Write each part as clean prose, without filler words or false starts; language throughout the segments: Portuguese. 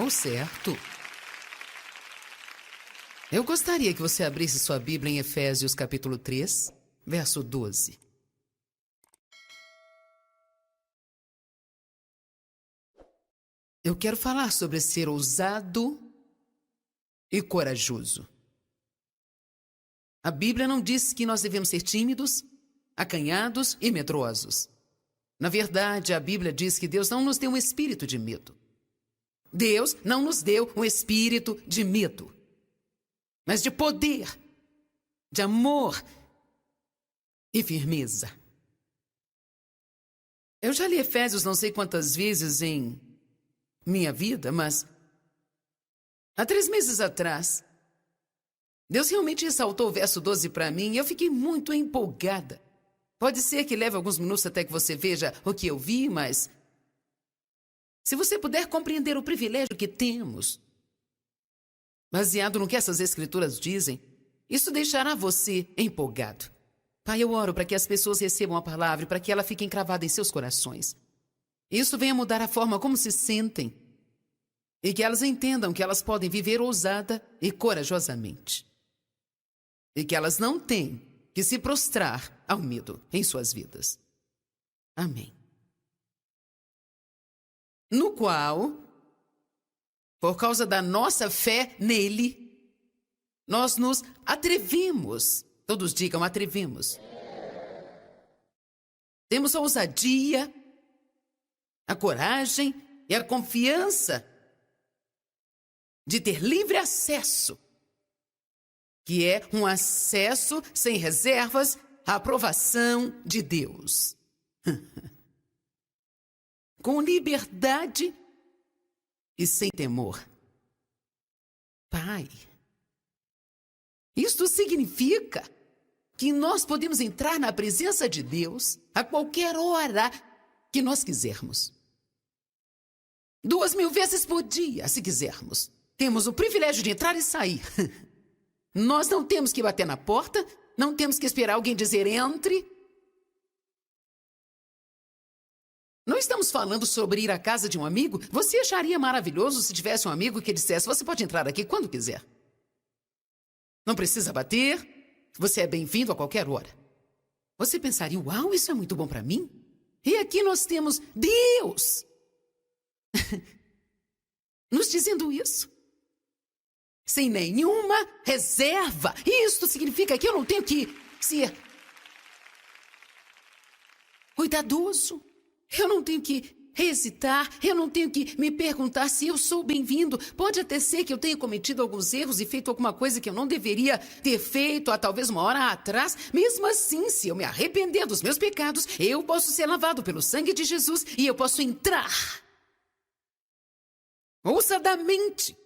local certo. Eu gostaria que você abrisse sua Bíblia em Efésios capítulo 3, verso 12. Eu quero falar sobre ser ousado e corajoso. A Bíblia não diz que nós devemos ser tímidos, acanhados e medrosos. Na verdade, a Bíblia diz que Deus não nos deu um espírito de medo. Deus não nos deu um espírito de medo, mas de poder, de amor e firmeza. Eu já li Efésios não sei quantas vezes em minha vida, mas há 3 meses atrás, Deus realmente ressaltou o verso 12 para mim e eu fiquei muito empolgada. Pode ser que leve alguns minutos até que você veja o que eu vi, mas se você puder compreender o privilégio que temos, baseado no que essas escrituras dizem, isso deixará você empolgado. Pai, eu oro para que as pessoas recebam a palavra e para que ela fique encravada em seus corações. Isso venha mudar a forma como se sentem e que elas entendam que elas podem viver ousada e corajosamente. E que elas não têm que se prostrar ao medo em suas vidas. Amém. No qual, por causa da nossa fé nele, nós nos atrevemos. Todos digam, atrevemos. Temos a ousadia, a coragem e a confiança de ter livre acesso, que é um acesso sem reservas à aprovação de Deus. Com liberdade e sem temor. Pai, isto significa que nós podemos entrar na presença de Deus a qualquer hora que nós quisermos. 2.000 vezes por dia, se quisermos. Temos o privilégio de entrar e sair. Nós não temos que bater na porta, não temos que esperar alguém dizer entre. Não estamos falando sobre ir à casa de um amigo. Você acharia maravilhoso se tivesse um amigo que dissesse, você pode entrar aqui quando quiser. Não precisa bater, você é bem-vindo a qualquer hora. Você pensaria, uau, isso é muito bom para mim? E aqui nós temos Deus nos dizendo isso. Sem nenhuma reserva. Isto significa que eu não tenho que ser cuidadoso. Eu não tenho que hesitar. Eu não tenho que me perguntar se eu sou bem-vindo. Pode até ser que eu tenha cometido alguns erros e feito alguma coisa que eu não deveria ter feito há talvez uma hora atrás. Mesmo assim, se eu me arrepender dos meus pecados, eu posso ser lavado pelo sangue de Jesus e eu posso entrar ousadamente,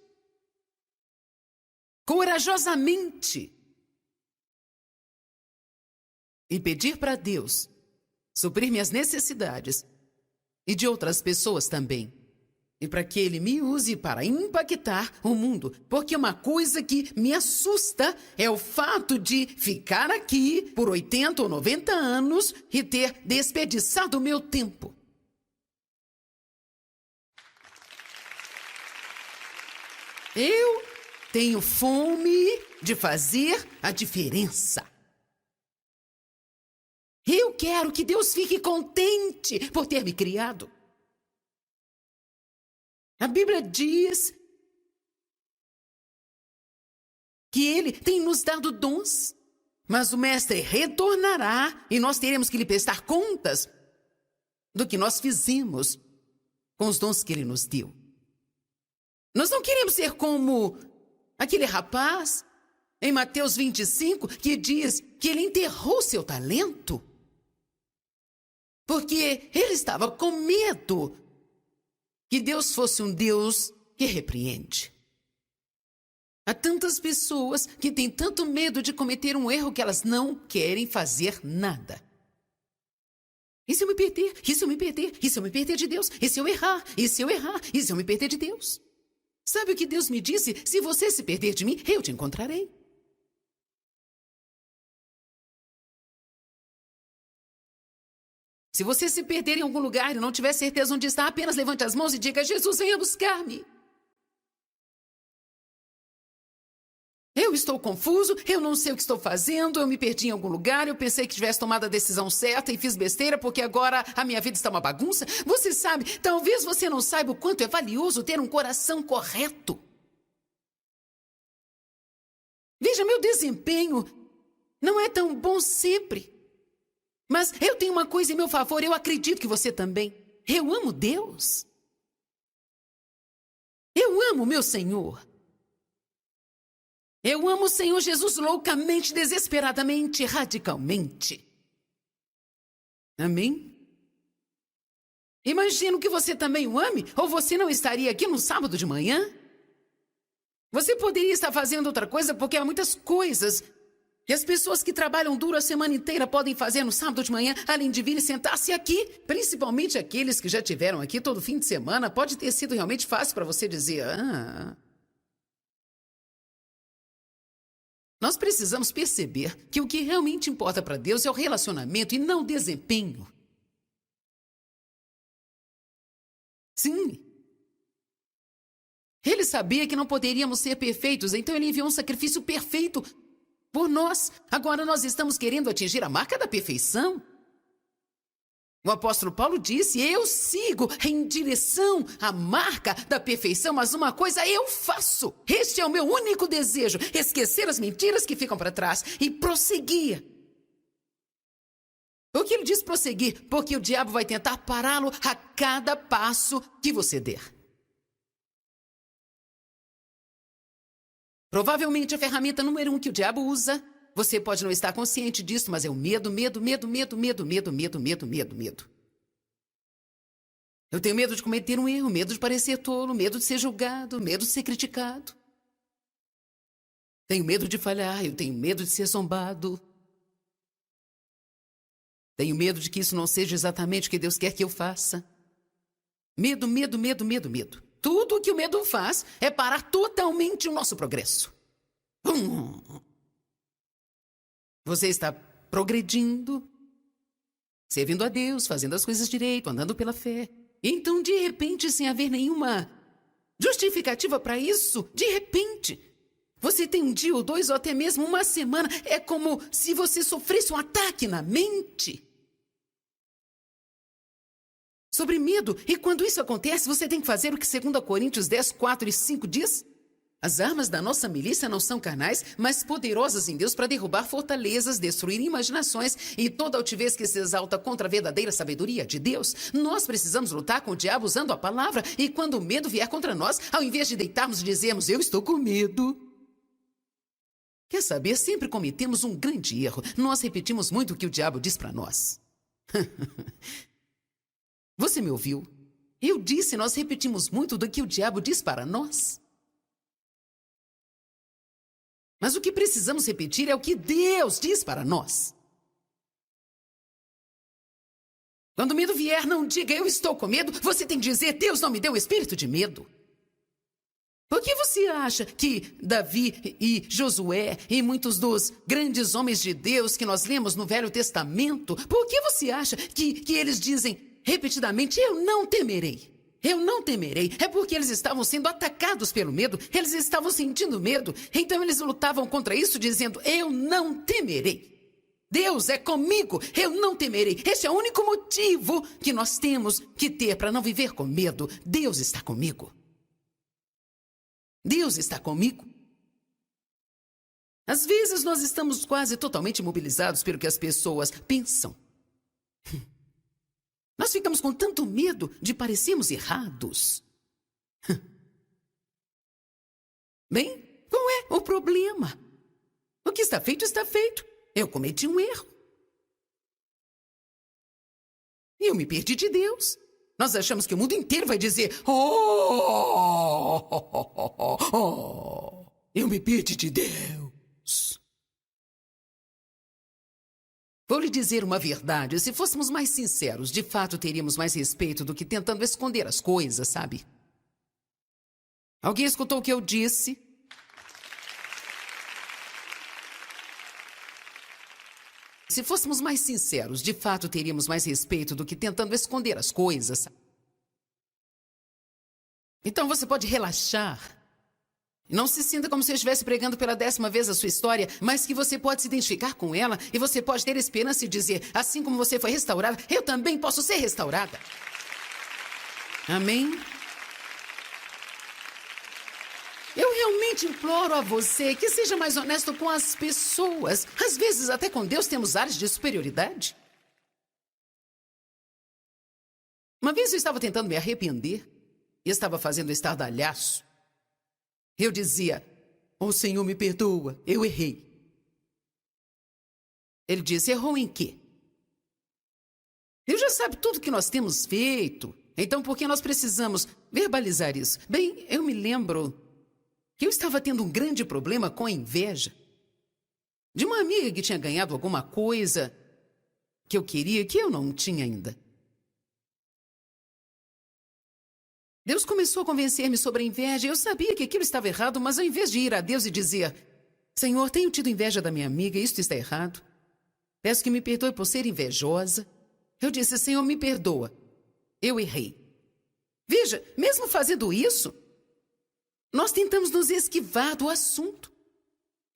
corajosamente, e pedir para Deus suprir minhas necessidades e de outras pessoas também. E para que Ele me use para impactar o mundo. Porque uma coisa que me assusta é o fato de ficar aqui por 80 ou 90 anos e ter desperdiçado o meu tempo. Eu tenho fome de fazer a diferença. Eu quero que Deus fique contente por ter me criado. A Bíblia diz que Ele tem nos dado dons, mas o Mestre retornará e nós teremos que lhe prestar contas do que nós fizemos com os dons que Ele nos deu. Nós não queremos ser como aquele rapaz em Mateus 25 que diz que ele enterrou seu talento porque ele estava com medo que Deus fosse um Deus que repreende. Há tantas pessoas que têm tanto medo de cometer um erro que elas não querem fazer nada. E se eu me perder? E se eu me perder? E se eu me perder de Deus? E se eu errar? E se eu errar? E se eu me perder de Deus? Sabe o que Deus me disse? Se você se perder de mim, eu te encontrarei. Se você se perder em algum lugar e não tiver certeza onde está, apenas levante as mãos e diga, Jesus, venha buscar-me. Eu estou confuso, eu não sei o que estou fazendo, eu me perdi em algum lugar, eu pensei que tivesse tomado a decisão certa e fiz besteira porque agora a minha vida está uma bagunça. Você sabe, talvez você não saiba o quanto é valioso ter um coração correto. Veja, meu desempenho não é tão bom sempre. Mas eu tenho uma coisa em meu favor, eu acredito que você também. Eu amo Deus. Eu amo meu Senhor. Eu amo o Senhor Jesus loucamente, desesperadamente, radicalmente. Amém? Imagino que você também o ame, ou você não estaria aqui no sábado de manhã? Você poderia estar fazendo outra coisa, porque há muitas coisas que as pessoas que trabalham duro a semana inteira podem fazer no sábado de manhã, além de vir e sentar-se aqui. Principalmente aqueles que já tiveram aqui todo fim de semana. Pode ter sido realmente fácil para você dizer... Nós precisamos perceber que o que realmente importa para Deus é o relacionamento e não o desempenho. Sim. Ele sabia que não poderíamos ser perfeitos, então ele enviou um sacrifício perfeito por nós. Agora nós estamos querendo atingir a marca da perfeição. O apóstolo Paulo disse, eu sigo em direção à marca da perfeição, mas uma coisa eu faço. Este é o meu único desejo, esquecer as mentiras que ficam para trás e prosseguir. Por que ele diz prosseguir? Porque o diabo vai tentar pará-lo a cada passo que você der. Provavelmente a ferramenta número 1 que o diabo usa, você pode não estar consciente disso, mas é o medo, medo, medo, medo, medo, medo, medo, medo, medo, medo. Eu tenho medo de cometer um erro, medo de parecer tolo, medo de ser julgado, medo de ser criticado. Tenho medo de falhar, eu tenho medo de ser zombado. Tenho medo de que isso não seja exatamente o que Deus quer que eu faça. Medo, medo, medo, medo, medo. Tudo o que o medo faz é parar totalmente o nosso progresso. Você está progredindo, servindo a Deus, fazendo as coisas direito, andando pela fé. Então, de repente, sem haver nenhuma justificativa para isso, de repente, você tem um dia ou dois ou até mesmo uma semana. É como se você sofresse um ataque na mente sobre medo. E quando isso acontece, você tem que fazer o que 2 Coríntios 10, 4 e 5 diz. As armas da nossa milícia não são carnais, mas poderosas em Deus para derrubar fortalezas, destruir imaginações e toda altivez que se exalta contra a verdadeira sabedoria de Deus. Nós precisamos lutar com o diabo usando a palavra, e quando o medo vier contra nós, ao invés de deitarmos e dizermos, eu estou com medo. Quer saber, sempre cometemos um grande erro. Nós repetimos muito o que o diabo diz para nós. Você me ouviu? Eu disse, nós repetimos muito do que o diabo diz para nós. Mas o que precisamos repetir é o que Deus diz para nós. Quando o medo vier, não diga, eu estou com medo. Você tem que dizer, Deus não me deu espírito de medo. Por que você acha que Davi e Josué e muitos dos grandes homens de Deus que nós lemos no Velho Testamento, por que você acha que eles dizem repetidamente, eu não temerei? Eu não temerei. É porque eles estavam sendo atacados pelo medo. Eles estavam sentindo medo. Então eles lutavam contra isso dizendo, eu não temerei. Deus é comigo. Eu não temerei. Este é o único motivo que nós temos que ter para não viver com medo. Deus está comigo. Deus está comigo. Às vezes nós estamos quase totalmente imobilizados pelo que as pessoas pensam. Nós ficamos com tanto medo de parecermos errados. Bem, qual é o problema? O que está feito, está feito. Eu cometi um erro. E eu me perdi de Deus. Nós achamos que o mundo inteiro vai dizer, eu me perdi de Deus. Vou lhe dizer uma verdade, se fôssemos mais sinceros, de fato teríamos mais respeito do que tentando esconder as coisas, sabe? Alguém escutou o que eu disse? Se fôssemos mais sinceros, de fato teríamos mais respeito do que tentando esconder as coisas. Então você pode relaxar Não se sinta como se eu estivesse pregando pela 10ª vez a sua história, mas que você pode se identificar com ela e você pode ter esperança e dizer, assim como você foi restaurada, eu também posso ser restaurada. Amém? Eu realmente imploro a você que seja mais honesto com as pessoas. Às vezes, até com Deus, temos áreas de superioridade. Uma vez eu estava tentando me arrepender e estava fazendo estardalhaço. Eu dizia, oh Senhor, me perdoa, eu errei. Ele disse, errou em quê? Deus já sabe tudo que nós temos feito. Então, por que nós precisamos verbalizar isso? Bem, eu me lembro que eu estava tendo um grande problema com a inveja. De uma amiga que tinha ganhado alguma coisa que eu queria que eu não tinha ainda. Deus começou a convencer-me sobre a inveja. Eu sabia que aquilo estava errado, mas ao invés de ir a Deus e dizer, Senhor, tenho tido inveja da minha amiga, isto está errado. Peço que me perdoe por ser invejosa. Eu disse, Senhor, me perdoa. Eu errei. Veja, mesmo fazendo isso, nós tentamos nos esquivar do assunto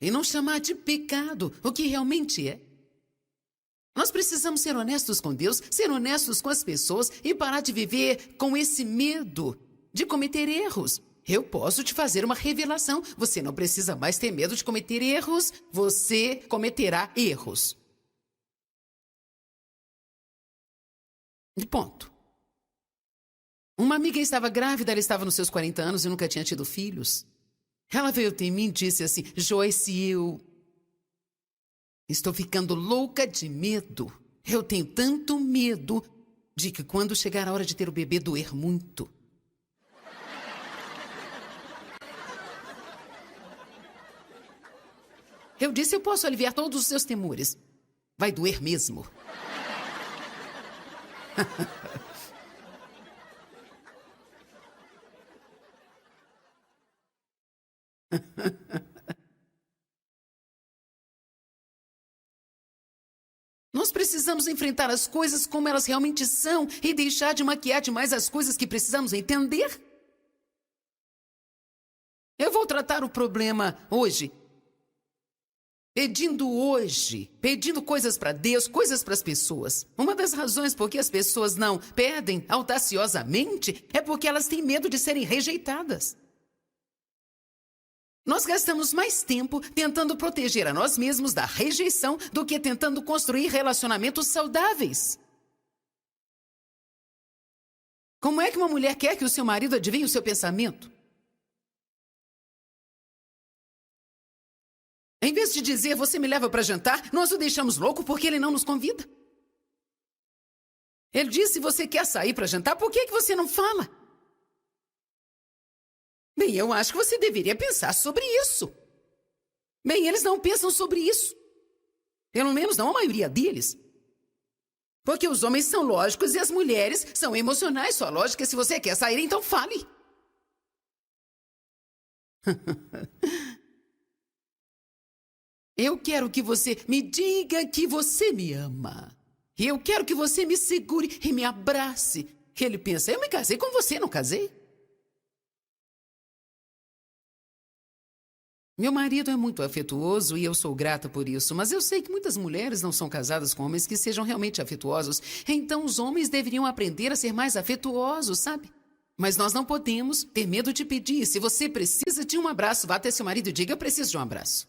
e não chamar de pecado o que realmente é. Nós precisamos ser honestos com Deus, ser honestos com as pessoas e parar de viver com esse medo de cometer erros. Eu posso te fazer uma revelação. Você não precisa mais ter medo de cometer erros. Você cometerá erros. E ponto. Uma amiga estava grávida, ela estava nos seus 40 anos e nunca tinha tido filhos. Ela veio até mim e disse assim, Joyce, eu estou ficando louca de medo. Eu tenho tanto medo de que quando chegar a hora de ter o bebê doer muito. Eu disse, eu posso aliviar todos os seus temores. Vai doer mesmo. Nós precisamos enfrentar as coisas como elas realmente são e deixar de maquiar demais as coisas que precisamos entender. Eu vou tratar o problema hoje, pedindo coisas para Deus, coisas para as pessoas. Uma das razões por que as pessoas não pedem audaciosamente é porque elas têm medo de serem rejeitadas. Nós gastamos mais tempo tentando proteger a nós mesmos da rejeição do que tentando construir relacionamentos saudáveis. Como é que uma mulher quer que o seu marido adivinhe o seu pensamento? Em vez de dizer, você me leva para jantar, nós o deixamos louco porque ele não nos convida. Ele diz, se você quer sair para jantar, por que você não fala? Bem, eu acho que você deveria pensar sobre isso. Bem, eles não pensam sobre isso. Pelo menos não a maioria deles. Porque os homens são lógicos e as mulheres são emocionais. Sua lógica é se você quer sair, então fale. Eu quero que você me diga que você me ama. Eu quero que você me segure e me abrace. Ele pensa, eu me casei com você, não casei? Meu marido é muito afetuoso e eu sou grata por isso, mas eu sei que muitas mulheres não são casadas com homens que sejam realmente afetuosos. Então os homens deveriam aprender a ser mais afetuosos, sabe? Mas nós não podemos ter medo de pedir. Se você precisa de um abraço, vá até seu marido e diga, eu preciso de um abraço.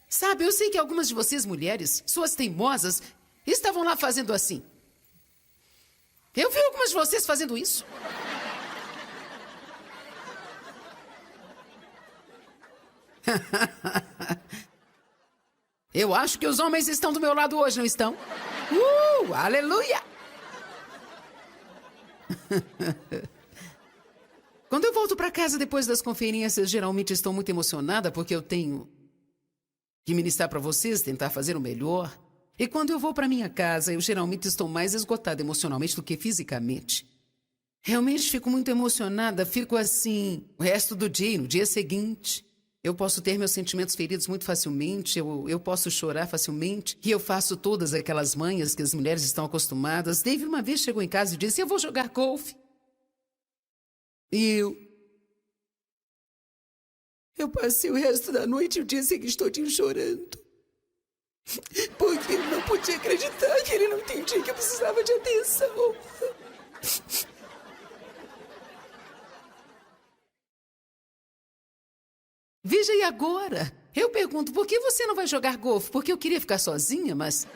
Sabe, eu sei que algumas de vocês mulheres, suas teimosas, estavam lá fazendo assim. Eu vi algumas de vocês fazendo isso. Eu acho que os homens estão do meu lado hoje, não estão? Aleluia! Quando eu volto para casa depois das conferências, geralmente estou muito emocionada porque eu tenho que ministrar para vocês, tentar fazer o melhor. E quando eu vou para minha casa, eu geralmente estou mais esgotada emocionalmente do que fisicamente. Realmente fico muito emocionada, fico assim o resto do dia e no dia seguinte. Eu posso ter meus sentimentos feridos muito facilmente, eu posso chorar facilmente. E eu faço todas aquelas manhas que as mulheres estão acostumadas. David uma vez chegou em casa e disse, eu vou jogar golfe. E eu passei o resto da noite e o dia seguinte todinho chorando. Porque eu não podia acreditar que ele não entendia que eu precisava de atenção. Veja, e agora? Eu pergunto, por que você não vai jogar golfe? Porque eu queria ficar sozinha, mas...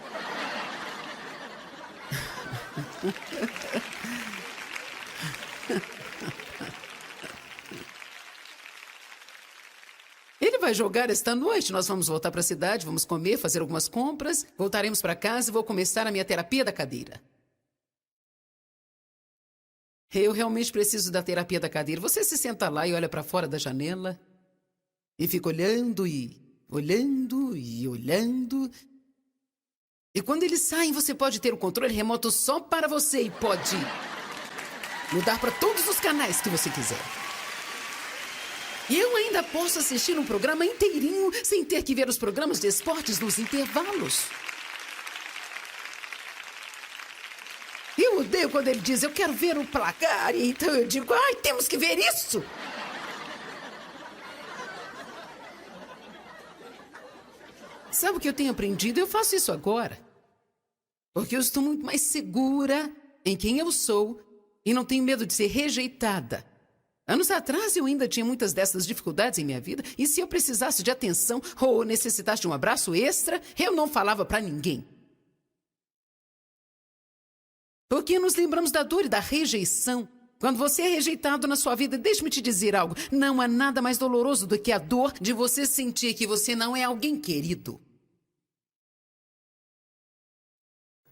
Ele vai jogar esta noite. Nós vamos voltar para a cidade, vamos comer, fazer algumas compras, voltaremos para casa e vou começar a minha terapia da cadeira. Eu realmente preciso da terapia da cadeira. Você se senta lá e olha para fora da janela e fica olhando e olhando e olhando. E quando eles saem, você pode ter o controle remoto só para você e pode mudar para todos os canais que você quiser. E eu ainda posso assistir um programa inteirinho sem ter que ver os programas de esportes nos intervalos. Eu odeio quando ele diz, eu quero ver o placar, e então eu digo, ai, temos que ver isso! Sabe o que eu tenho aprendido? Eu faço isso agora. Porque eu estou muito mais segura em quem eu sou e não tenho medo de ser rejeitada. Anos atrás eu ainda tinha muitas dessas dificuldades em minha vida e se eu precisasse de atenção ou necessitasse de um abraço extra, eu não falava para ninguém. Porque nos lembramos da dor e da rejeição. Quando você é rejeitado na sua vida, deixe-me te dizer algo. Não há nada mais doloroso do que a dor de você sentir que você não é alguém querido.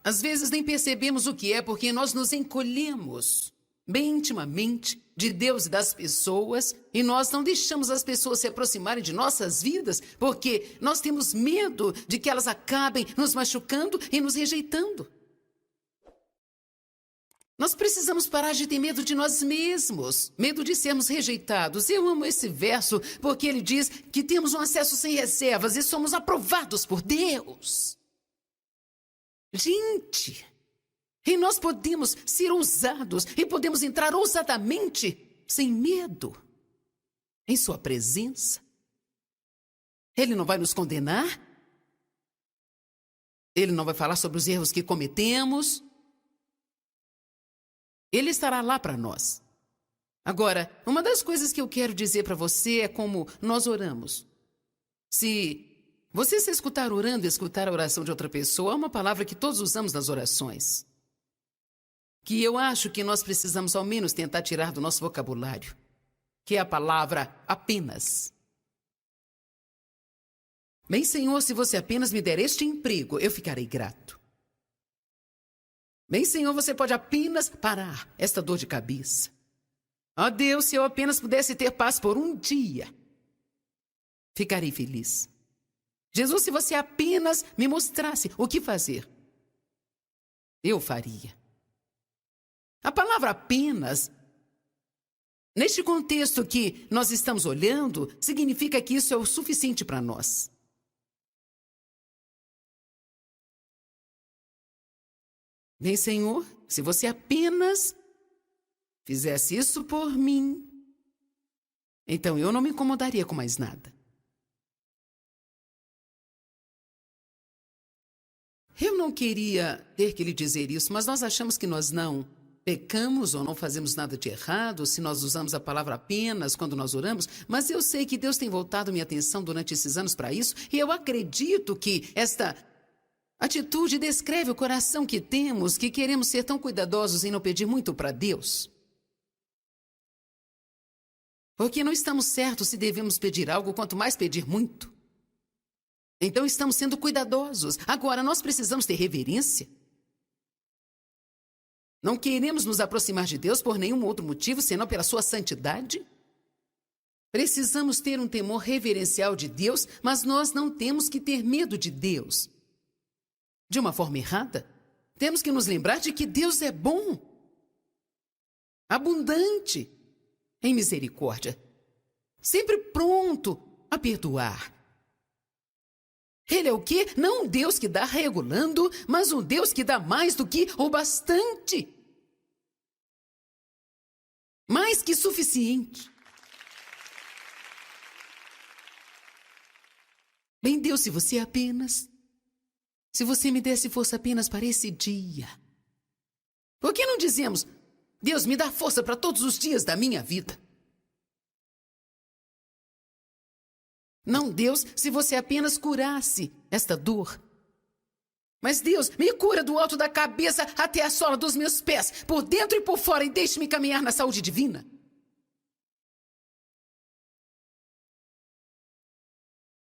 Às vezes nem percebemos o que é porque nós nos encolhemos bem intimamente de Deus e das pessoas e nós não deixamos as pessoas se aproximarem de nossas vidas porque nós temos medo de que elas acabem nos machucando e nos rejeitando. Nós precisamos parar de ter medo de nós mesmos, medo de sermos rejeitados. Eu amo esse verso porque ele diz que temos um acesso sem reservas e somos aprovados por Deus. Gente, e nós podemos ser ousados e podemos entrar ousadamente, sem medo, em sua presença. Ele não vai nos condenar. Ele não vai falar sobre os erros que cometemos. Ele estará lá para nós. Agora, uma das coisas que eu quero dizer para você é como nós oramos. Se você se escutar orando e escutar a oração de outra pessoa, é uma palavra que todos usamos nas orações. Que eu acho que nós precisamos ao menos tentar tirar do nosso vocabulário. Que é a palavra apenas. Bem, Senhor, se você apenas me der este emprego, eu ficarei grato. Bem, Senhor, você pode apenas parar esta dor de cabeça. Ó Deus, se eu apenas pudesse ter paz por um dia, ficarei feliz. Jesus, se você apenas me mostrasse o que fazer, eu faria. A palavra apenas, neste contexto que nós estamos olhando, significa que isso é o suficiente para nós. Bem, Senhor, se você apenas fizesse isso por mim, então eu não me incomodaria com mais nada. Eu não queria ter que lhe dizer isso, mas nós achamos que nós não pecamos ou não fazemos nada de errado se nós usamos a palavra apenas quando nós oramos, mas eu sei que Deus tem voltado minha atenção durante esses anos para isso e eu acredito que esta atitude descreve o coração que temos, que queremos ser tão cuidadosos em não pedir muito para Deus. Porque não estamos certos se devemos pedir algo, quanto mais pedir muito. Então estamos sendo cuidadosos. Agora, nós precisamos ter reverência. Não queremos nos aproximar de Deus por nenhum outro motivo, senão pela sua santidade. Precisamos ter um temor reverencial de Deus, mas nós não temos que ter medo de Deus. De uma forma errada, temos que nos lembrar de que Deus é bom, abundante em misericórdia, sempre pronto a perdoar. Ele é o quê? Não um Deus que dá regulando, mas um Deus que dá mais do que o bastante. Mais que suficiente. Bem, Deus, se você me desse força apenas para esse dia. Por que não dizemos, Deus, me dá força para todos os dias da minha vida? Não, Deus, se você apenas curasse esta dor. Mas Deus, me cura do alto da cabeça até a sola dos meus pés, por dentro e por fora, e deixe-me caminhar na saúde divina.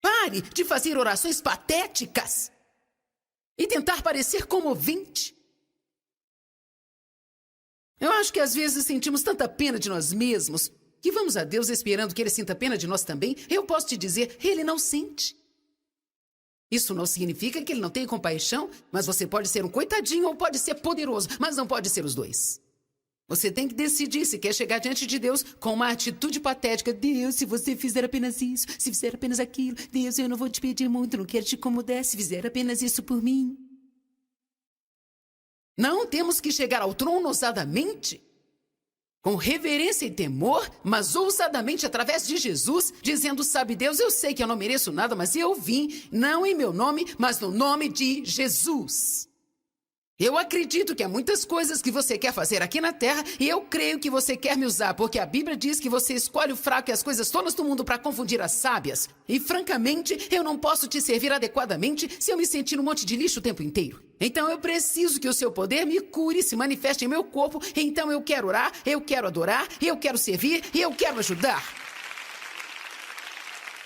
Pare de fazer orações patéticas e tentar parecer comovente. Eu acho que às vezes sentimos tanta pena de nós mesmos que vamos a Deus esperando que Ele sinta pena de nós também. Eu posso te dizer, Ele não sente. Isso não significa que Ele não tenha compaixão, mas você pode ser um coitadinho ou pode ser poderoso, mas não pode ser os dois. Você tem que decidir se quer chegar diante de Deus com uma atitude patética. Deus, se você fizer apenas isso, se fizer apenas aquilo, Deus, eu não vou te pedir muito, não quero te incomodar, se fizer apenas isso por mim. Não temos que chegar ao trono ousadamente, com reverência e temor, mas ousadamente através de Jesus, dizendo, sabe Deus, eu sei que eu não mereço nada, mas eu vim, não em meu nome, mas no nome de Jesus. Eu acredito que há muitas coisas que você quer fazer aqui na terra e eu creio que você quer me usar, porque a Bíblia diz que você escolhe o fraco e as coisas tolas do mundo para confundir as sábias. E, francamente, eu não posso te servir adequadamente se eu me sentir um monte de lixo o tempo inteiro. Então eu preciso que o seu poder me cure e se manifeste em meu corpo. Então eu quero orar, eu quero adorar, eu quero servir e eu quero ajudar.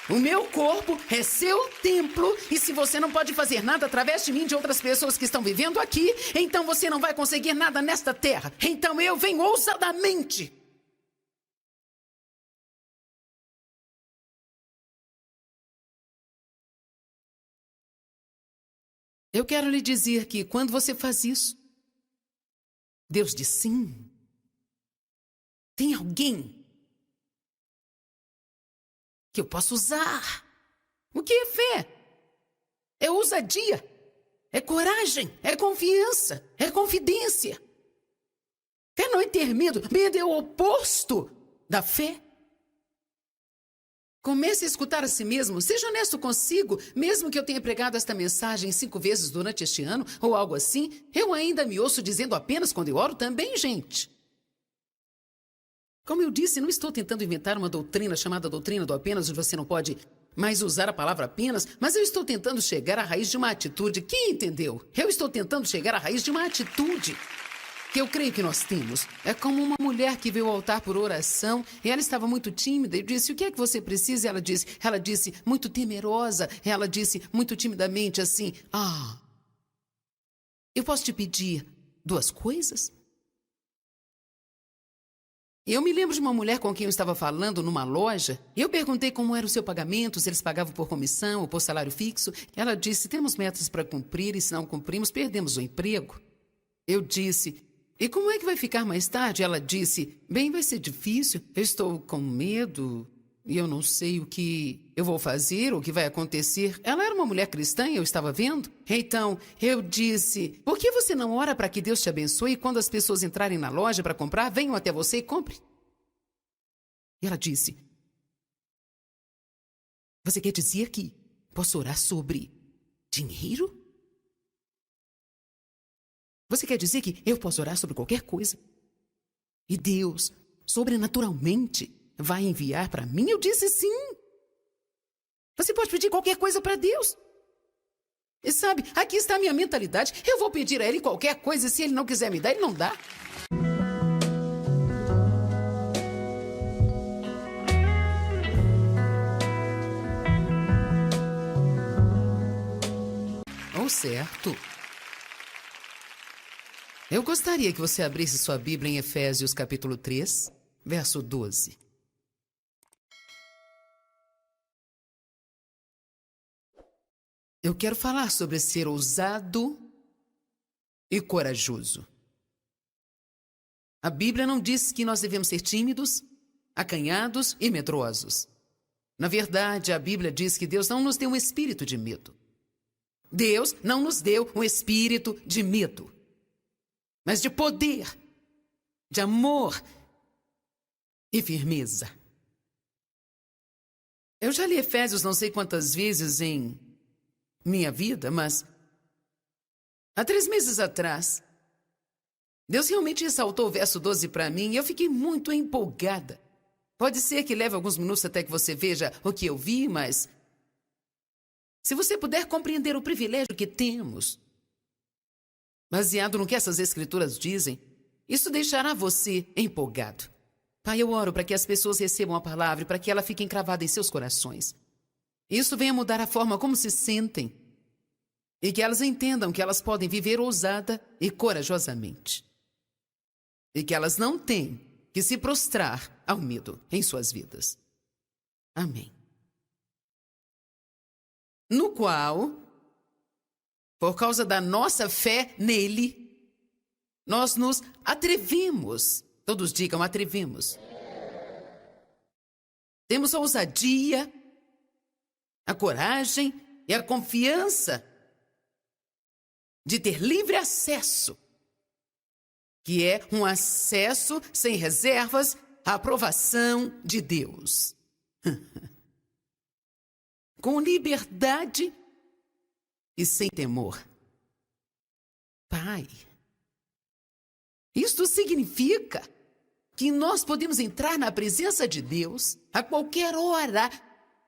O meu corpo é seu templo e se você não pode fazer nada através de mim, de outras pessoas que estão vivendo aqui, então você não vai conseguir nada nesta terra. Então eu venho ousadamente. Eu quero lhe dizer que quando você faz isso, Deus diz sim. Tem alguém que eu posso usar. O que é fé? É ousadia, é coragem, é confiança, é confidência. Fé não é ter medo, medo é o oposto da fé. Comece a escutar a si mesmo, seja honesto consigo. Mesmo que eu tenha pregado esta mensagem 5 vezes durante este ano, ou algo assim, eu ainda me ouço dizendo apenas quando eu oro também, gente. Como eu disse, não estou tentando inventar uma doutrina chamada doutrina do apenas, onde você não pode mais usar a palavra apenas, mas eu estou tentando chegar à raiz de uma atitude. Quem entendeu? Eu estou tentando chegar à raiz de uma atitude que eu creio que nós temos. É como uma mulher que veio ao altar por oração e ela estava muito tímida e disse, o que é que você precisa? E ela disse, muito temerosa, ela disse muito timidamente assim, eu posso te pedir 2 coisas? Eu me lembro de uma mulher com quem eu estava falando numa loja. Eu perguntei como era o seu pagamento, se eles pagavam por comissão ou por salário fixo. Ela disse, temos metas para cumprir e se não cumprimos, perdemos o emprego. Eu disse, e como é que vai ficar mais tarde? Ela disse, bem, vai ser difícil. Eu estou com medo e eu não sei o que eu vou fazer, o que vai acontecer. Ela era uma mulher cristã e eu estava vendo. Então, eu disse, por que você não ora para que Deus te abençoe e quando as pessoas entrarem na loja para comprar, venham até você e compre? E ela disse, você quer dizer que posso orar sobre dinheiro? Você quer dizer que eu posso orar sobre qualquer coisa? E Deus, sobrenaturalmente, vai enviar para mim? Eu disse sim. Você pode pedir qualquer coisa para Deus. E sabe, aqui está a minha mentalidade. Eu vou pedir a Ele qualquer coisa e se Ele não quiser me dar, Ele não dá. Certo. Eu gostaria que você abrisse sua Bíblia em Efésios capítulo 3, verso 12. Eu quero falar sobre ser ousado e corajoso. A Bíblia não diz que nós devemos ser tímidos, acanhados e medrosos. Na verdade, a Bíblia diz que Deus não nos deu um espírito de medo. Deus não nos deu um espírito de medo, mas de poder, de amor e firmeza. Eu já li Efésios não sei quantas vezes em minha vida, mas há 3 meses atrás, Deus realmente ressaltou o verso 12 para mim e eu fiquei muito empolgada. Pode ser que leve alguns minutos até que você veja o que eu vi, mas se você puder compreender o privilégio que temos, baseado no que essas escrituras dizem, isso deixará você empolgado. Pai, eu oro para que as pessoas recebam a palavra e para que ela fique encravada em seus corações. Isso venha mudar a forma como se sentem e que elas entendam que elas podem viver ousada e corajosamente. E que elas não têm que se prostrar ao medo em suas vidas. Amém. No qual, por causa da nossa fé nele, nós nos atrevemos. Todos digam, atrevemos. Temos a ousadia, a coragem e a confiança de ter livre acesso, que é um acesso sem reservas à aprovação de Deus. Com liberdade e sem temor. Pai, isto significa que nós podemos entrar na presença de Deus a qualquer hora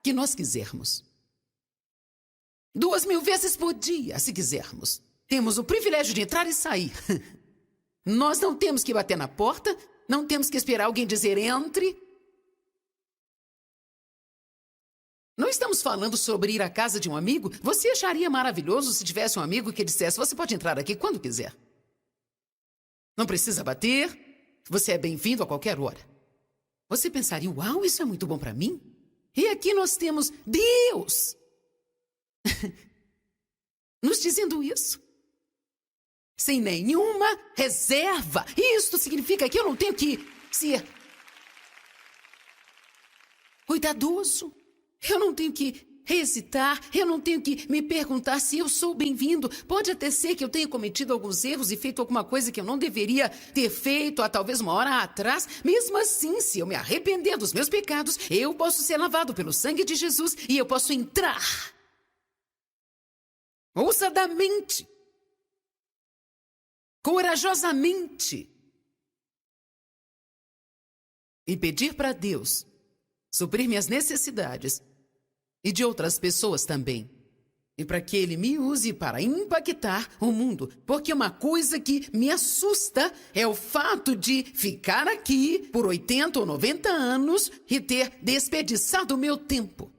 que nós quisermos. 2.000 vezes por dia, se quisermos. Temos o privilégio de entrar e sair. Nós não temos que bater na porta, não temos que esperar alguém dizer entre. Não estamos falando sobre ir à casa de um amigo. Você acharia maravilhoso se tivesse um amigo que dissesse, você pode entrar aqui quando quiser. Não precisa bater, você é bem-vindo a qualquer hora. Você pensaria, uau, isso é muito bom para mim? E aqui nós temos Deus nos dizendo isso. Sem nenhuma reserva. Isto significa que eu não tenho que ser cuidadoso. Eu não tenho que hesitar, eu não tenho que me perguntar se eu sou bem-vindo. Pode até ser que eu tenha cometido alguns erros e feito alguma coisa que eu não deveria ter feito há talvez uma hora atrás. Mesmo assim, se eu me arrepender dos meus pecados, eu posso ser lavado pelo sangue de Jesus e eu posso entrar ousadamente, corajosamente e pedir para Deus suprir minhas necessidades e de outras pessoas também. E para que Ele me use para impactar o mundo. Porque uma coisa que me assusta é o fato de ficar aqui por 80 ou 90 anos e ter desperdiçado o meu tempo.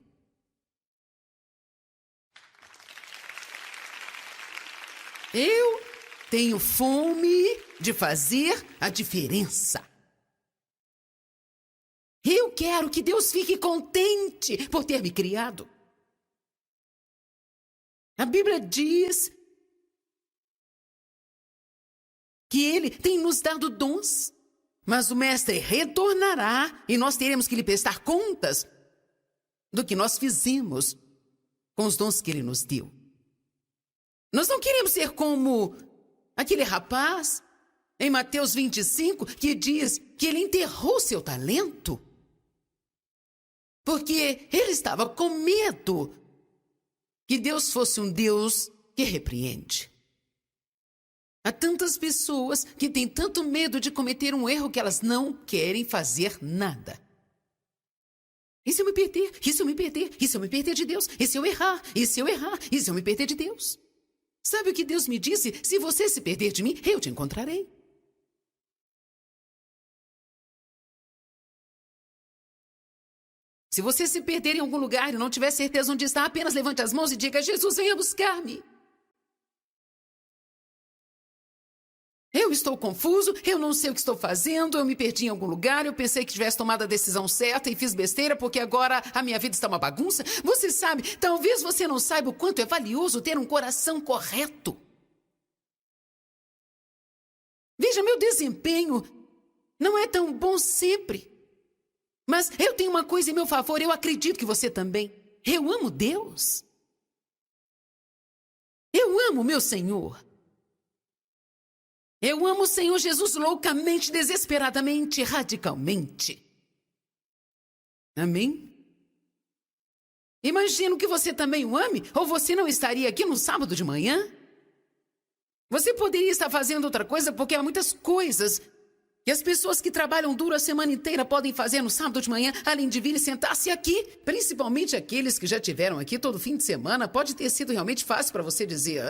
Eu tenho fome de fazer a diferença. Eu quero que Deus fique contente por ter me criado. A Bíblia diz que Ele tem nos dado dons, mas o Mestre retornará e nós teremos que lhe prestar contas do que nós fizemos com os dons que Ele nos deu. Nós não queremos ser como aquele rapaz em Mateus 25 que diz que ele enterrou seu talento porque ele estava com medo que Deus fosse um Deus que repreende. Há tantas pessoas que têm tanto medo de cometer um erro que elas não querem fazer nada. E se eu me perder? E se eu me perder? E se eu me perder de Deus? E se eu errar? E se eu errar? E se eu me perder de Deus? Sabe o que Deus me disse? Se você se perder de mim, eu te encontrarei. Se você se perder em algum lugar e não tiver certeza onde está, apenas levante as mãos e diga, Jesus, venha buscar-me. Eu estou confuso, eu não sei o que estou fazendo, eu me perdi em algum lugar, eu pensei que tivesse tomado a decisão certa e fiz besteira porque agora a minha vida está uma bagunça. Você sabe, talvez você não saiba o quanto é valioso ter um coração correto. Veja, meu desempenho não é tão bom sempre. Mas eu tenho uma coisa em meu favor, eu acredito que você também. Eu amo Deus. Eu amo meu Senhor. Eu amo o Senhor Jesus loucamente, desesperadamente, radicalmente. Amém? Imagino que você também o ame, ou você não estaria aqui no sábado de manhã? Você poderia estar fazendo outra coisa, porque há muitas coisas que as pessoas que trabalham duro a semana inteira podem fazer no sábado de manhã, além de vir e sentar-se aqui. Principalmente aqueles que já tiveram aqui todo fim de semana. Pode ter sido realmente fácil para você dizer...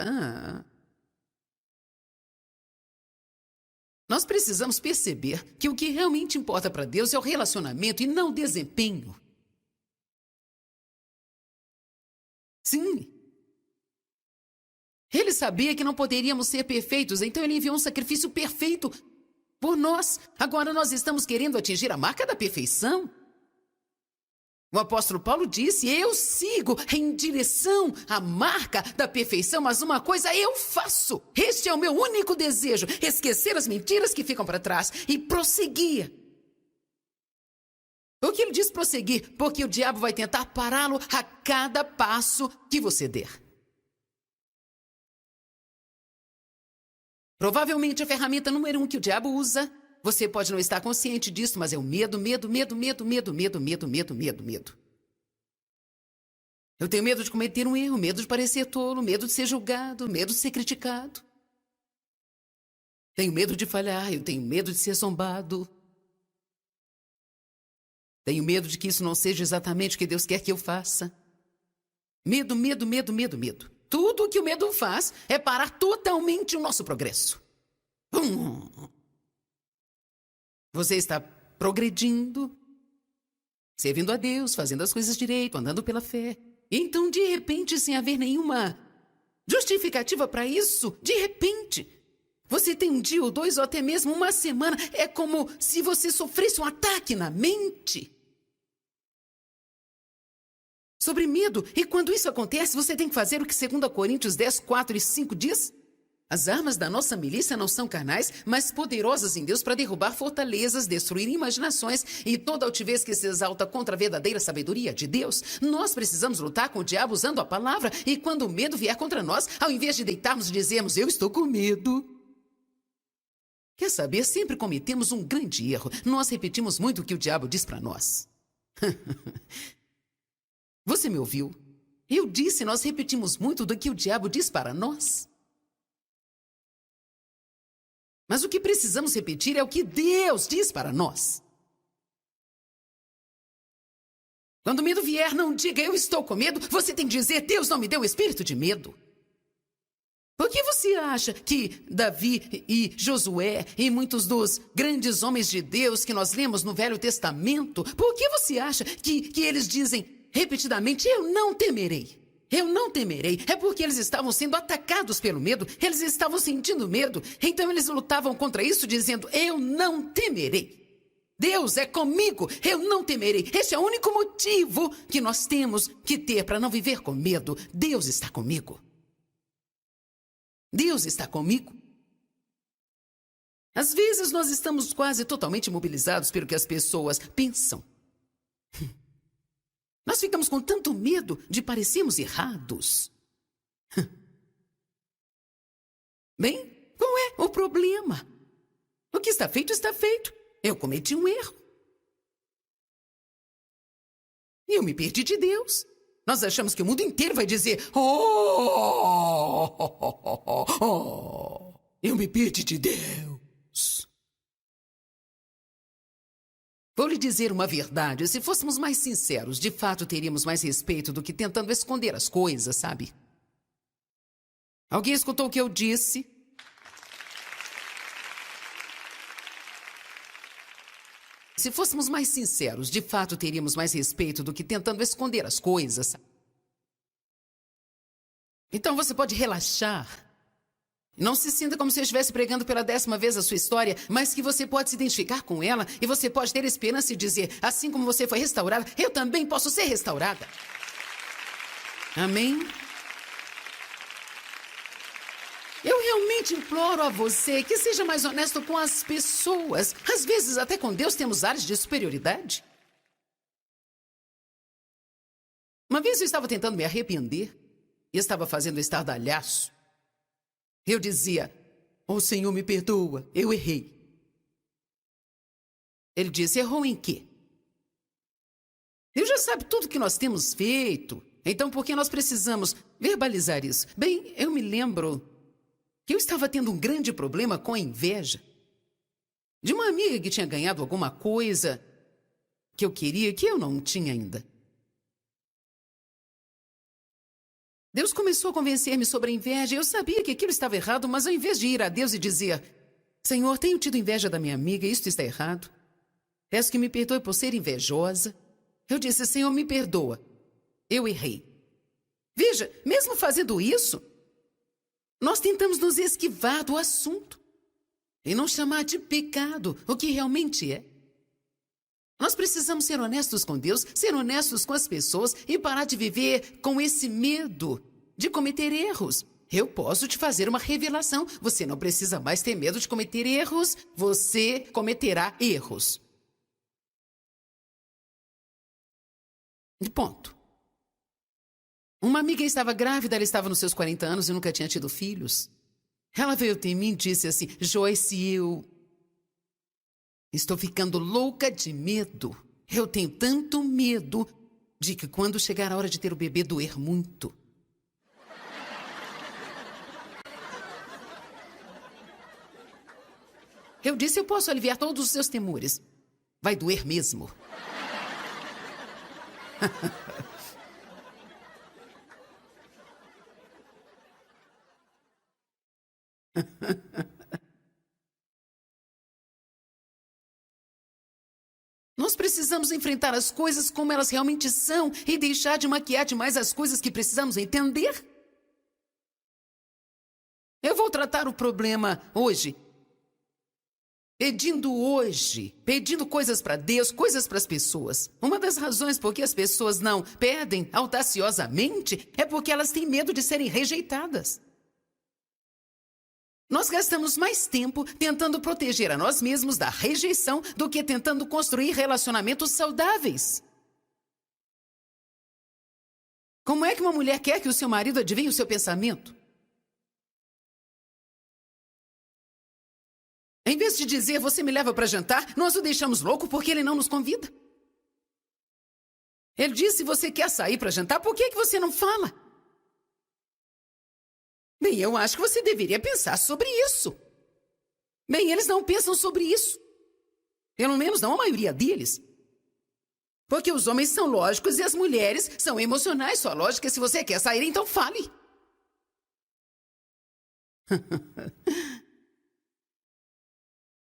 Nós precisamos perceber que o que realmente importa para Deus é o relacionamento e não o desempenho. Sim. Ele sabia que não poderíamos ser perfeitos, então ele enviou um sacrifício perfeito por nós. Agora nós estamos querendo atingir a marca da perfeição. O apóstolo Paulo disse, eu sigo em direção à marca da perfeição, mas uma coisa eu faço. Este é o meu único desejo, esquecer as mentiras que ficam para trás e prosseguir. Por que ele diz prosseguir? Porque o diabo vai tentar pará-lo a cada passo que você der. Provavelmente a ferramenta número 1 que o diabo usa, você pode não estar consciente disso, mas é o medo, medo, medo, medo, medo, medo, medo, medo, medo, medo. Eu tenho medo de cometer um erro, medo de parecer tolo, medo de ser julgado, medo de ser criticado. Tenho medo de falhar, eu tenho medo de ser zombado. Tenho medo de que isso não seja exatamente o que Deus quer que eu faça. Medo, medo, medo, medo, medo. Tudo o que o medo faz é parar totalmente o nosso progresso. Você está progredindo, servindo a Deus, fazendo as coisas direito, andando pela fé. Então, de repente, sem haver nenhuma justificativa para isso, de repente, você tem um dia ou dois ou até mesmo uma semana. É como se você sofresse um ataque na mente sobre medo. E quando isso acontece, você tem que fazer o que 2 Coríntios 10, 4 e 5 diz. As armas da nossa milícia não são carnais, mas poderosas em Deus para derrubar fortalezas, destruir imaginações e toda altivez que se exalta contra a verdadeira sabedoria de Deus. Nós precisamos lutar com o diabo usando a palavra. E quando o medo vier contra nós, ao invés de deitarmos e dizermos, eu estou com medo. Quer saber? Sempre cometemos um grande erro. Nós repetimos muito o que o diabo diz para nós. Você me ouviu? Eu disse, nós repetimos muito do que o diabo diz para nós. Mas o que precisamos repetir é o que Deus diz para nós. Quando o medo vier, não diga, eu estou com medo. Você tem que dizer, Deus não me deu espírito de medo. Por que você acha que Davi e Josué e muitos dos grandes homens de Deus que nós lemos no Velho Testamento, por que você acha que eles dizem repetidamente, eu não temerei? Eu não temerei. É porque eles estavam sendo atacados pelo medo, eles estavam sentindo medo, então eles lutavam contra isso dizendo, eu não temerei. Deus é comigo, eu não temerei. Esse é o único motivo que nós temos que ter para não viver com medo. Deus está comigo. Deus está comigo. Às vezes nós estamos quase totalmente mobilizados pelo que as pessoas pensam. Nós ficamos com tanto medo de parecermos errados. Bem, qual é o problema? O que está feito, está feito. Eu cometi um erro. E eu me perdi de Deus. Nós achamos que o mundo inteiro vai dizer, eu me perdi de Deus. Vou lhe dizer uma verdade, se fôssemos mais sinceros, de fato teríamos mais respeito do que tentando esconder as coisas, sabe? Alguém escutou o que eu disse? Se fôssemos mais sinceros, de fato teríamos mais respeito do que tentando esconder as coisas. Então você pode relaxar. Não se sinta como se eu estivesse pregando pela 10ª vez a sua história, mas que você pode se identificar com ela e você pode ter esperança e dizer, assim como você foi restaurada, eu também posso ser restaurada. Amém? Eu realmente imploro a você que seja mais honesto com as pessoas. Às vezes, até com Deus, temos áreas de superioridade. Uma vez eu estava tentando me arrepender e estava fazendo estardalhaço. Eu dizia, Senhor, me perdoa, eu errei. Ele disse, errou em quê? Deus já sabe tudo que nós temos feito. Então, por que nós precisamos verbalizar isso? Bem, eu me lembro que eu estava tendo um grande problema com a inveja de uma amiga que tinha ganhado alguma coisa que eu queria que eu não tinha ainda. Deus começou a convencer-me sobre a inveja. Eu sabia que aquilo estava errado, mas ao invés de ir a Deus e dizer: Senhor, tenho tido inveja da minha amiga, isto está errado. Peço que me perdoe por ser invejosa. Eu disse: Senhor, me perdoa. Eu errei. Veja, mesmo fazendo isso, nós tentamos nos esquivar do assunto e não chamar de pecado o que realmente é. Nós precisamos ser honestos com Deus, ser honestos com as pessoas e parar de viver com esse medo de cometer erros. Eu posso te fazer uma revelação. Você não precisa mais ter medo de cometer erros. Você cometerá erros. E ponto. Uma amiga estava grávida, ela estava nos seus 40 anos e nunca tinha tido filhos. Ela veio até mim e disse assim: Joyce, eu estou ficando louca de medo. Eu tenho tanto medo de que quando chegar a hora de ter o bebê doer muito. Eu disse: eu posso aliviar todos os seus temores. Vai doer mesmo. Nós precisamos enfrentar as coisas como elas realmente são e deixar de maquiar demais as coisas que precisamos entender. Eu vou tratar o problema hoje, pedindo coisas para Deus, coisas para as pessoas. Uma das razões por que as pessoas não pedem audaciosamente é porque elas têm medo de serem rejeitadas. Nós gastamos mais tempo tentando proteger a nós mesmos da rejeição do que tentando construir relacionamentos saudáveis. Como é que uma mulher quer que o seu marido adivinhe o seu pensamento? Em vez de dizer: você me leva para jantar, nós o deixamos louco porque ele não nos convida. Ele disse: você quer sair para jantar, por que você não fala? Bem, eu acho que você deveria pensar sobre isso. Bem, eles não pensam sobre isso. Pelo menos não a maioria deles. Porque os homens são lógicos e as mulheres são emocionais. Sua lógica é: se você quer sair, então fale.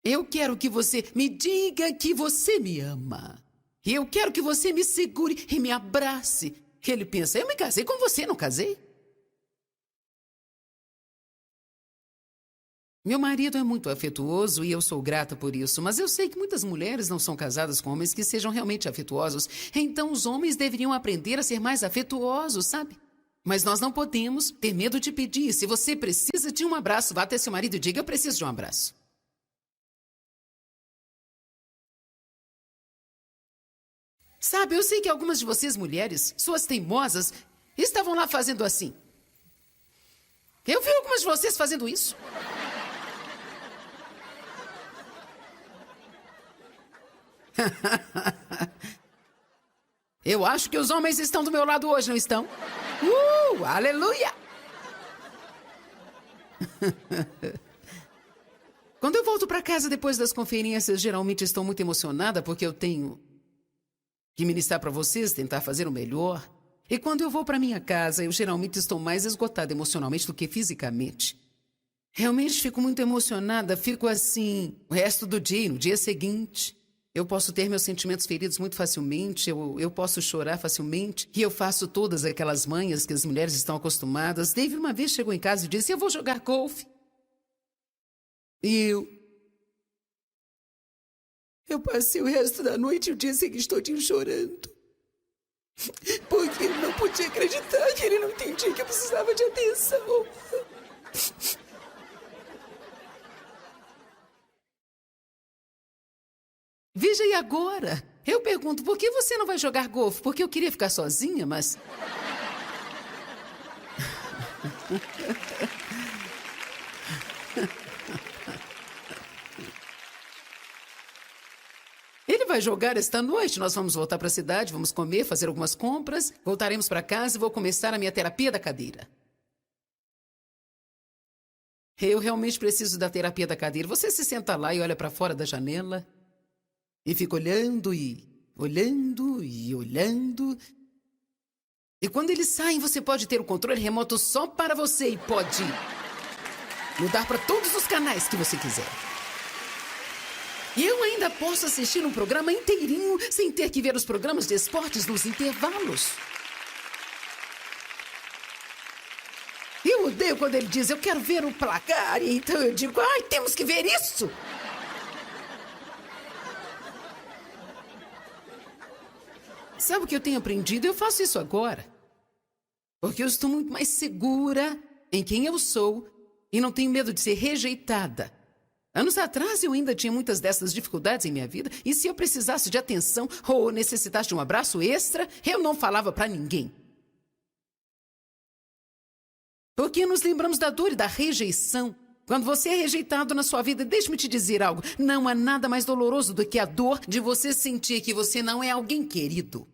Eu quero que você me diga que você me ama. Eu quero que você me segure e me abrace. Ele pensa: eu me casei com você, não casei? Meu marido é muito afetuoso e eu sou grata por isso, mas eu sei que muitas mulheres não são casadas com homens que sejam realmente afetuosos. Então os homens deveriam aprender a ser mais afetuosos, sabe? Mas nós não podemos ter medo de pedir. Se você precisa de um abraço, vá até seu marido e diga: eu preciso de um abraço. Sabe, eu sei que algumas de vocês mulheres, suas teimosas, estavam lá fazendo assim. Eu vi algumas de vocês fazendo isso. Eu acho que os homens estão do meu lado hoje, não estão? Aleluia! Quando eu volto para casa depois das conferências, geralmente estou muito emocionada porque eu tenho que ministrar para vocês, tentar fazer o melhor. E quando eu vou para minha casa, eu geralmente estou mais esgotada emocionalmente do que fisicamente. Realmente fico muito emocionada, fico assim o resto do dia e no dia seguinte. Eu posso ter meus sentimentos feridos muito facilmente, eu posso chorar facilmente, e eu faço todas aquelas manhas que as mulheres estão acostumadas. David uma vez chegou em casa e disse: eu vou jogar golfe. E eu passei o resto da noite e o dia seguinte todinho chorando. Porque ele não podia acreditar, que ele não entendia que eu precisava de atenção. Veja, e agora? Eu pergunto: por que você não vai jogar golfe? Porque eu queria ficar sozinha, mas... Ele vai vai jogar esta noite. Nós vamos voltar para a cidade, vamos comer, fazer algumas compras, voltaremos para casa e vou começar a minha terapia da cadeira. Eu realmente preciso da terapia da cadeira. Você se senta lá e olha para fora da janela e fica olhando e olhando e olhando. E quando eles saem, você pode ter o controle remoto só para você e pode mudar para todos os canais que você quiser. E eu ainda posso assistir um programa inteirinho sem ter que ver os programas de esportes nos intervalos. Eu odeio quando ele diz, eu quero ver o placar, e então eu digo, ai, temos que ver isso! Sabe o que eu tenho aprendido? Eu faço isso agora. Porque eu estou muito mais segura em quem eu sou e não tenho medo de ser rejeitada. Anos atrás eu ainda tinha muitas dessas dificuldades em minha vida e se eu precisasse de atenção ou necessitasse de um abraço extra, eu não falava para ninguém. Porque nos lembramos da dor e da rejeição. Quando você é rejeitado na sua vida, deixe-me te dizer algo. Não há nada mais doloroso do que a dor de você sentir que você não é alguém querido.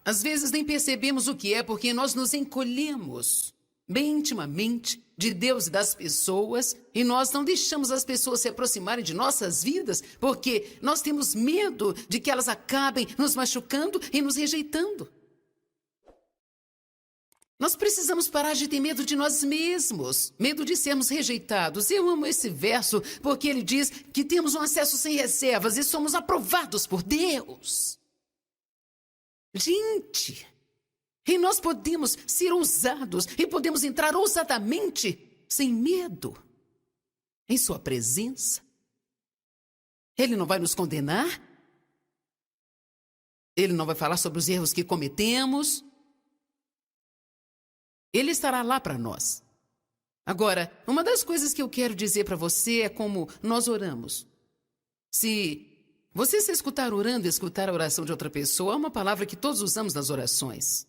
Às vezes nem percebemos o que é porque nós nos encolhemos bem intimamente de Deus e das pessoas e nós não deixamos as pessoas se aproximarem de nossas vidas porque nós temos medo de que elas acabem nos machucando e nos rejeitando. Nós precisamos parar de ter medo de nós mesmos, medo de sermos rejeitados. Eu amo esse verso porque ele diz que temos um acesso sem reservas e somos aprovados por Deus. Gente, e nós podemos ser ousados e podemos entrar ousadamente, sem medo, em sua presença. Ele não vai nos condenar. Ele não vai falar sobre os erros que cometemos. Ele estará lá para nós. Agora, uma das coisas que eu quero dizer para você é como nós oramos. Se você se escutar orando e escutar a oração de outra pessoa, há uma palavra que todos usamos nas orações,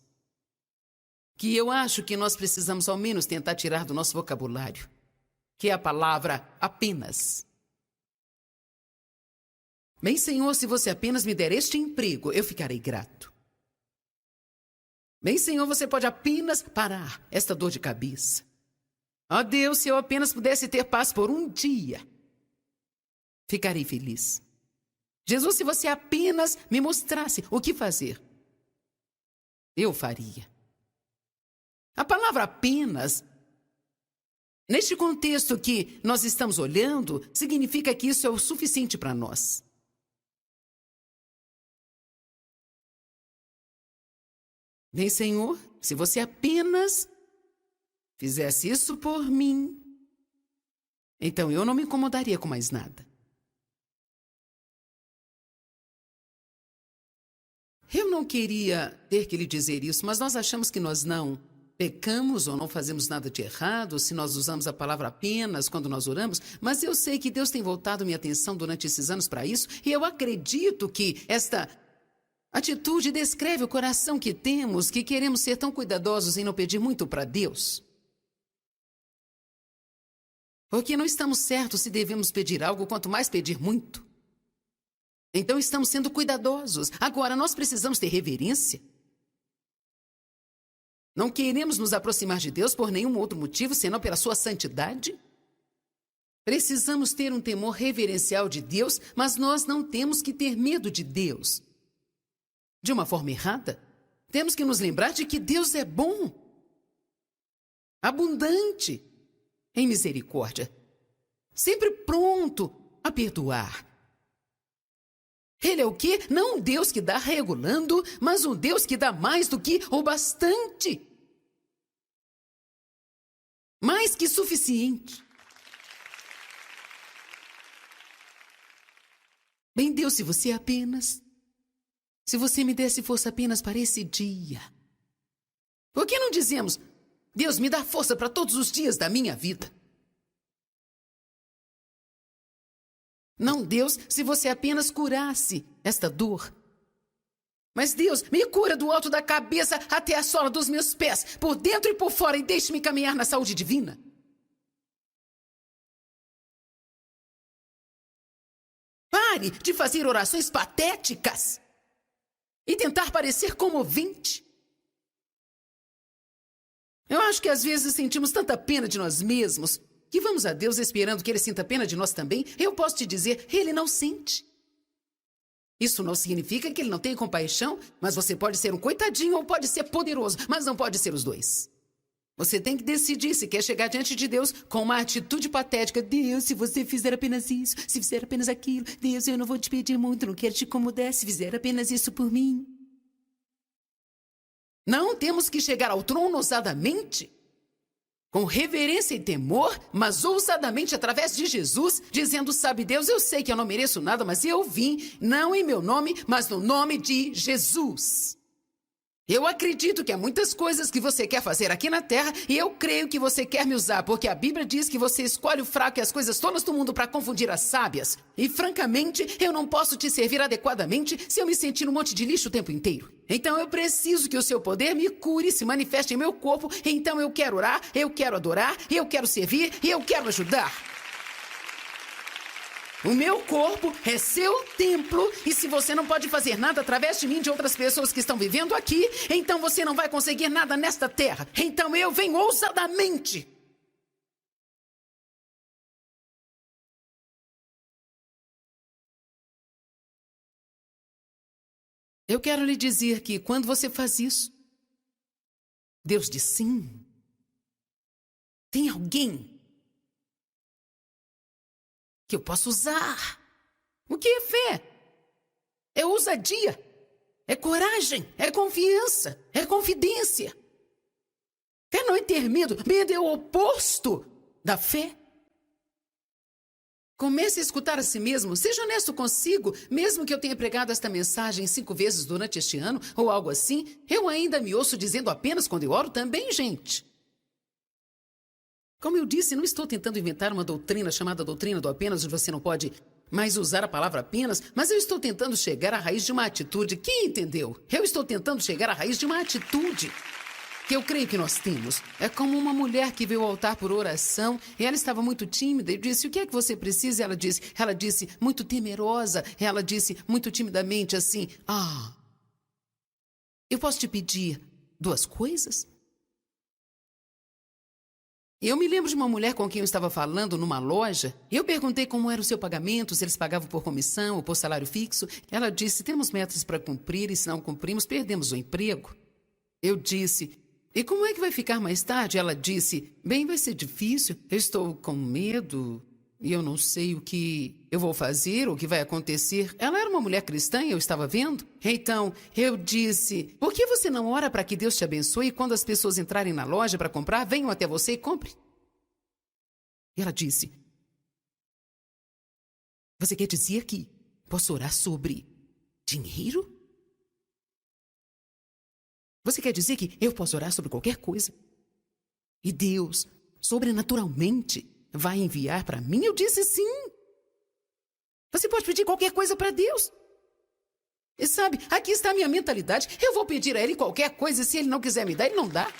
que eu acho que nós precisamos ao menos tentar tirar do nosso vocabulário, que é a palavra apenas. Bem, Senhor, se você apenas me der este emprego, eu ficarei grato. Bem, Senhor, você pode apenas parar esta dor de cabeça. Ó Deus, se eu apenas pudesse ter paz por um dia, ficarei feliz. Jesus, se você apenas me mostrasse o que fazer, eu faria. A palavra apenas, neste contexto que nós estamos olhando, significa que isso é o suficiente para nós. Bem, Senhor, se você apenas fizesse isso por mim, então eu não me incomodaria com mais nada. Eu não queria ter que lhe dizer isso, mas nós achamos que nós não pecamos ou não fazemos nada de errado se nós usamos a palavra apenas quando nós oramos, mas eu sei que Deus tem voltado minha atenção durante esses anos para isso e eu acredito que esta atitude descreve o coração que temos, que queremos ser tão cuidadosos em não pedir muito para Deus. Porque não estamos certos se devemos pedir algo, quanto mais pedir muito. Então estamos sendo cuidadosos. Agora, nós precisamos ter reverência. Não queremos nos aproximar de Deus por nenhum outro motivo, senão pela sua santidade. Precisamos ter um temor reverencial de Deus, mas nós não temos que ter medo de Deus. De uma forma errada, temos que nos lembrar de que Deus é bom, abundante em misericórdia, sempre pronto a perdoar. Ele é o quê? Não um Deus que dá regulando, mas um Deus que dá mais do que o bastante. Mais que suficiente. Bem, Deus, se você apenas... Se você me desse força apenas para esse dia. Por que não dizemos, Deus, me dá força para todos os dias da minha vida? Não, Deus, se você apenas curasse esta dor. Mas Deus, me cura do alto da cabeça até a sola dos meus pés, por dentro e por fora, e deixe-me caminhar na saúde divina. Pare de fazer orações patéticas e tentar parecer comovente. Eu acho que às vezes sentimos tanta pena de nós mesmos que vamos a Deus esperando que Ele sinta pena de nós também. Eu posso te dizer, Ele não sente. Isso não significa que Ele não tem compaixão, mas você pode ser um coitadinho ou pode ser poderoso, mas não pode ser os dois. Você tem que decidir se quer chegar diante de Deus com uma atitude patética. Deus, se você fizer apenas isso, se fizer apenas aquilo, Deus, eu não vou te pedir muito, não quero te incomodar, se fizer apenas isso por mim. Não temos que chegar ao trono ousadamente, com reverência e temor, mas ousadamente através de Jesus, dizendo, sabe Deus, eu sei que eu não mereço nada, mas eu vim, não em meu nome, mas no nome de Jesus. Eu acredito que há muitas coisas que você quer fazer aqui na Terra e eu creio que você quer me usar, porque a Bíblia diz que você escolhe o fraco e as coisas tolas do mundo para confundir as sábias. E, francamente, eu não posso te servir adequadamente se eu me sentir um monte de lixo o tempo inteiro. Então eu preciso que o seu poder me cure e se manifeste em meu corpo. Então eu quero orar, eu quero adorar, eu quero servir e eu quero ajudar. O meu corpo é seu templo e se você não pode fazer nada através de mim de outras pessoas que estão vivendo aqui, então você não vai conseguir nada nesta terra. Então eu venho ousadamente. Eu quero lhe dizer que quando você faz isso, Deus diz sim. Tem alguém que eu posso usar. O que é fé? É ousadia, é coragem, é confiança, é confidência. Fé não é ter medo, medo é o oposto da fé. Comece a escutar a si mesmo, seja honesto consigo, mesmo que eu tenha pregado esta mensagem 5 vezes durante este ano, ou algo assim, eu ainda me ouço dizendo apenas quando eu oro também, gente. Como eu disse, não estou tentando inventar uma doutrina chamada doutrina do apenas, onde você não pode mais usar a palavra apenas, mas eu estou tentando chegar à raiz de uma atitude. Quem entendeu? Eu estou tentando chegar à raiz de uma atitude que eu creio que nós temos. É como uma mulher que veio ao altar por oração e ela estava muito tímida e disse, o que é que você precisa? Ela disse, muito temerosa, ela disse muito timidamente assim, eu posso te pedir 2 coisas? Eu me lembro de uma mulher com quem eu estava falando numa loja. Eu perguntei como era o seu pagamento, se eles pagavam por comissão ou por salário fixo. Ela disse, temos metas para cumprir e se não cumprimos, perdemos o emprego. Eu disse, e como é que vai ficar mais tarde? Ela disse, bem, vai ser difícil. Eu estou com medo e eu não sei o que eu vou fazer, o que vai acontecer. Ela era uma mulher cristã e eu estava vendo. Então, eu disse, por que você não ora para que Deus te abençoe e quando as pessoas entrarem na loja para comprar, venham até você e compre? E ela disse, você quer dizer que posso orar sobre dinheiro? Você quer dizer que eu posso orar sobre qualquer coisa? E Deus, sobrenaturalmente, vai enviar para mim? Eu disse sim. Você pode pedir qualquer coisa para Deus. E sabe, aqui está a minha mentalidade. Eu vou pedir a Ele qualquer coisa e se Ele não quiser me dar, Ele não dá.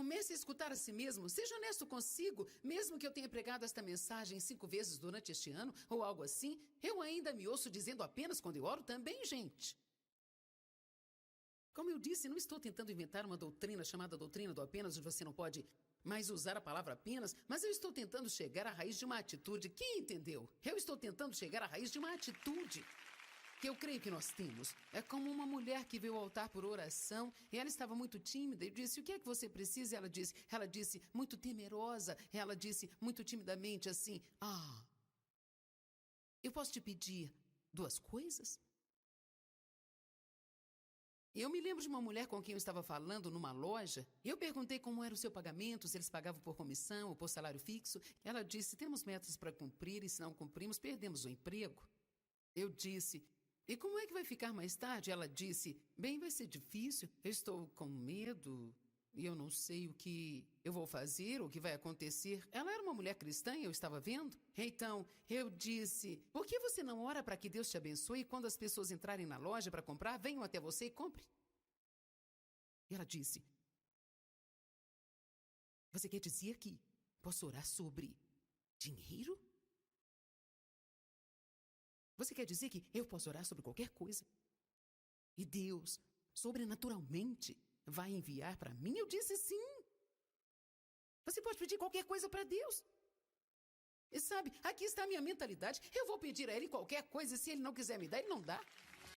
Comece a escutar a si mesmo. Seja honesto consigo. Mesmo que eu tenha pregado esta mensagem 5 vezes durante este ano, ou algo assim, eu ainda me ouço dizendo apenas quando eu oro também, gente. Como eu disse, não estou tentando inventar uma doutrina chamada doutrina do apenas, onde você não pode mais usar a palavra apenas, mas eu estou tentando chegar à raiz de uma atitude. Quem entendeu? Eu estou tentando chegar à raiz de uma atitude que eu creio que nós temos. É como uma mulher que veio ao altar por oração e ela estava muito tímida. Eu disse, o que é que você precisa? Ela disse, muito temerosa. Ela disse, muito timidamente, assim, eu posso te pedir 2 coisas? Eu me lembro de uma mulher com quem eu estava falando numa loja. Eu perguntei como era o seu pagamento, se eles pagavam por comissão ou por salário fixo. Ela disse, temos metas para cumprir e se não cumprimos, perdemos o emprego. Eu disse, e como é que vai ficar mais tarde? Ela disse, bem, vai ser difícil. Eu estou com medo e eu não sei o que eu vou fazer, o que vai acontecer. Ela era uma mulher cristã e eu estava vendo. Então, eu disse, por que você não ora para que Deus te abençoe e quando as pessoas entrarem na loja para comprar, venham até você e compre? E ela disse, você quer dizer que posso orar sobre dinheiro? Você quer dizer que eu posso orar sobre qualquer coisa? E Deus, sobrenaturalmente, vai enviar para mim? Eu disse sim. Você pode pedir qualquer coisa para Deus. E sabe, aqui está a minha mentalidade. Eu vou pedir a Ele qualquer coisa e se Ele não quiser me dar, Ele não dá.